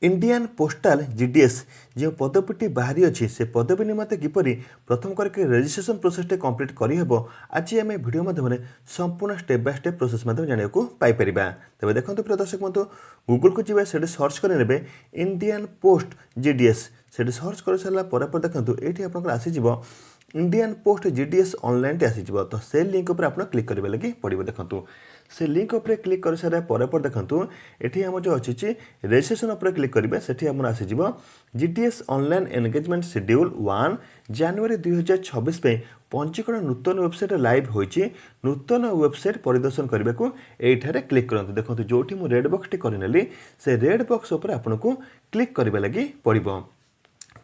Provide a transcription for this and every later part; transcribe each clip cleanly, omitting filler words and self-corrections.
Indian postal GDS जो पदवीटी बाहरी अच्छी से पदवी निमंते किपरि प्रथम करके रजिस्ट्रेशन प्रोसेस कंप्लीट करहब आज आम भिडियो माध्यम संपूर्ण स्टेप बाय स्टेप प्रोसेस माध्यम जाना पाइपर तेज देखो प्रिय दर्शक बंधु गूगल को जी से सर्च करेंगे इंडियन पोस्ट जीडीएस से सर्च कर सारापर देखो ये आपको आसीज इंडियन पोस्ट जीडीएस ऑनलाइन आसीज तो से लिंक उपर आप क्लिक करेंगे लगे पड़ो देखो से लिंक उपर क्लिक कर सारापर देखो ये आम जो अच्छी रजिस्ट्रेशन उपर क्लिक करेंगे से आम आसीज जीडीएस ऑनलाइन एंगेजमेंट शेड्यूल 1 जनवरी 2026 पंजीकरण नूतन वेबसाइट लाइव होती नूतन वेबसाइट परिदर्शन करने को ये क्लिक करूँ देखो जो मुझे रेड बॉक्स टी करनेली से रेड बॉक्स उपर आपको क्लिक करने लगी पड़ो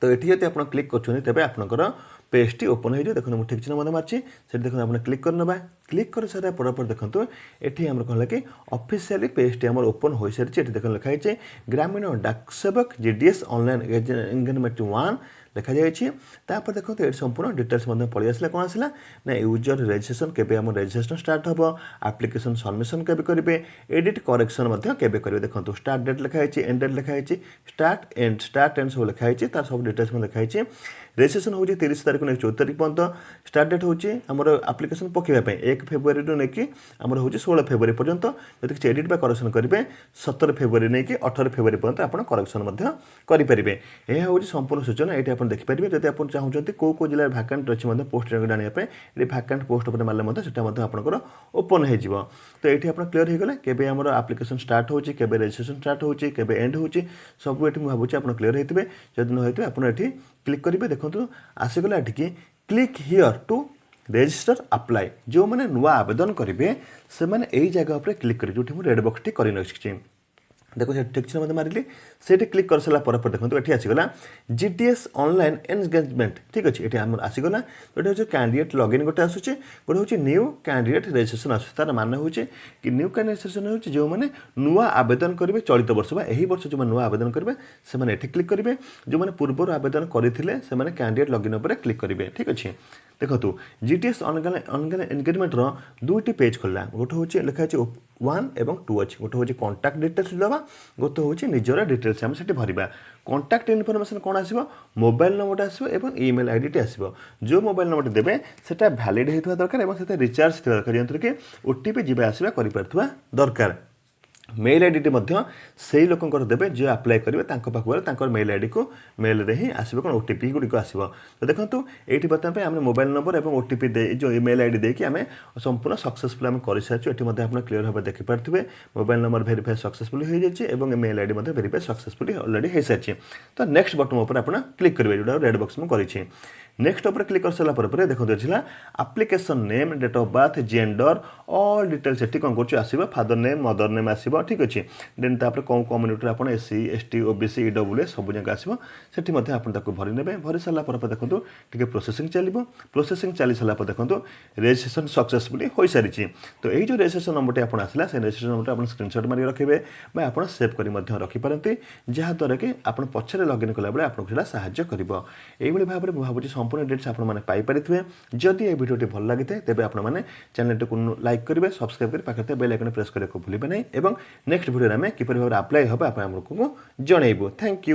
तो ये जब आप क्लिक कर आपंकर पेजटी ओपन हो देखो मुझे ठीक चिन्ह मार्ची से देखो आप क्लिक करना क्लिक कर सारा पर देखो ये आम कहला कि ऑफिशियली पेजटी आम ओपन हो सारी देखो लिखाई ग्रामीण डाक सेवक जीडीएस ऑनलाइन एंगेजमेंट 1 लिखा जापर देखो ये संपूर्ण डिटेल्स पलि आसला कौन आसला ना यूजर रजिस्ट्रेशन केबे आम रजिस्ट्रेशन स्टार्ट हम एप्लिकेशन सबमिशन केबे करेंगे एडिट करेक्शन केबे करेंगे देखो स्टार्ट डेट लिखाई एंड डेट लिखाई स्टार्ट एंड सब लिखाई तार सब डिटेल्स लिखाई रजिस्ट्रेशन हो 30 तारीख नहीं 14 तारीख पर्यटन स्टार्ट डेट होची आमर एप्लिकेशन पकेवाई 1 फेब्रुआरी नहीं कि आमर हो 16 फेब्रुआरी पर्यंत जब किसी एडिट करेक्शन करेंगे 17 फेब्रुआरी नहीं कि 18 फेब्रुआरी पर्यंत आप करेक्शन करेंगे यह हूँ संपूर्ण सूचना ये आप देखिपारे जब आप चाहते कौ कौ जिले भैकेंट अच्छी पोस्ट जानापी ये भैकेंट पोस्ट पर मारे से आपंकर ओपन हो तो ये आप क्लीयर हो गले केबे आमर एप्लिकेशन स्टार्ट होची केबे रजिस्ट्रेशन स्टार्ट होची केबे एंड होची सब ये भावुँ आप क्लीयर होते जब न होते आप ये क्लिक करेंगे देखो आसीगला ये click here to register apply जो मैंने नुआ आवेदन करेंगे से मैंने यही जगह पर क्लिक करें जो मुझे रेड बॉक्स टी कर देखो से ठीक चिन्ह मारिली से क्लिक कर सारापर देखो ये आसीगला जीडीएस ऑनलाइन एंगेजमेंट ठीक अच्छे ये आम आसीगला गोटे हूँ कैंडिडेट लॉगिन गोटे आसूचे गोटे हूँ न्यू कैंडिडेट रजिस्ट्रेशन आस तार मान हूँ कि न्यू कैंडिडेट रजिस्ट्रेशन हूँ जो मैंने नुआ आवेदन करेंगे चलित वर्ष यही वर्ष जो नुआ आवेदन करेंगे से ये क्लिक करेंगे जो मैंने पूर्व आवेदन करते से कैंडिडेट लॉगिन उपर क्लिक करेंगे ठीक अच्छे देखो जीडीएस ऑनलाइन एंगेजमेंट दुईटी पेज खोलला गोटे हूँ लिखाई 1 और 2 अच्छी गोटे हूँ कॉन्टाक्ट डिटेल्स दबा गोटे हूँ निजर डिटेल्स आम से भरवा कॉन्टाक्ट इनफॉरमेशन कौन आसो मोबाइल नंबर आसो ईमेल आईडी आसो जो मोबाइल नंबर देवे से भैलिड होता दरकार और से रिचार्ज थी दरकार जंतु कि ओटीपी जी आसवा कर दरकार मेल आईडी से लोक देवे जो अप्लाई करेंगे पाखर मेल आईडी को मेल रे ही आसो कौन ओटीपी गुड़िक आसो तो देखो ये बर्तमान आम मोबाइल नंबर और ओटीपी जो ईमेल आईडी देकी आम संपूर्ण सक्सेसफुल आम कर सारी ये क्लीयर भाव देखिपारे मोबाइल नंबर भेरीफाई सक्सेसफुल हो जाए mail ID verify successful already हो सारी तो नेक्स्ट बटन उपर आप क्लिक करेंगे जो रेड बॉक्स मुझे नेक्स्ट उपर क्लिक कर सारापर देखो application name date of birth gender all details ये कौन कर फादर नेम मदर नेम आसो ठीक अच्छे देन तापर कौन कम्युनिटी आप एससी एसटी ओबीसी ईडब्ल्यूएस सब जगह आसो से भरी ने भरी सारापर देखो टी प्रोसेसिंग चलो प्रोसेसिंग चली सारापर देखो रजिस्ट्रेशन सक्सेसफुली हो सारी तो यही जो रजिस्ट्रेशन नंबर आप आसला से रजिस्ट्रेशन नंबर आप स्क्रीनशॉट मारिक रखिए आप सेव कर रखिपारती जहाँद्वारा कि आप पछरे लॉगिन कला बेले आपको सेटा साहाय्य करिवो एइभली भाबरे मु भाबुची संपूर्ण डिटेल्स आपण माने पाई परिथिबे जदि ए भिडियोटी भल लागिथे तेबे आपण माने चैनल को लाइक करिवे सब्सक्राइब करि पाखते बेल आइकन प्रेस करे को भूलिबे नै एवं नेक्स्ट भिडियो रे किपरि भाबरे अप्लाई होबा आपण हमको जणैबो थैंक यू।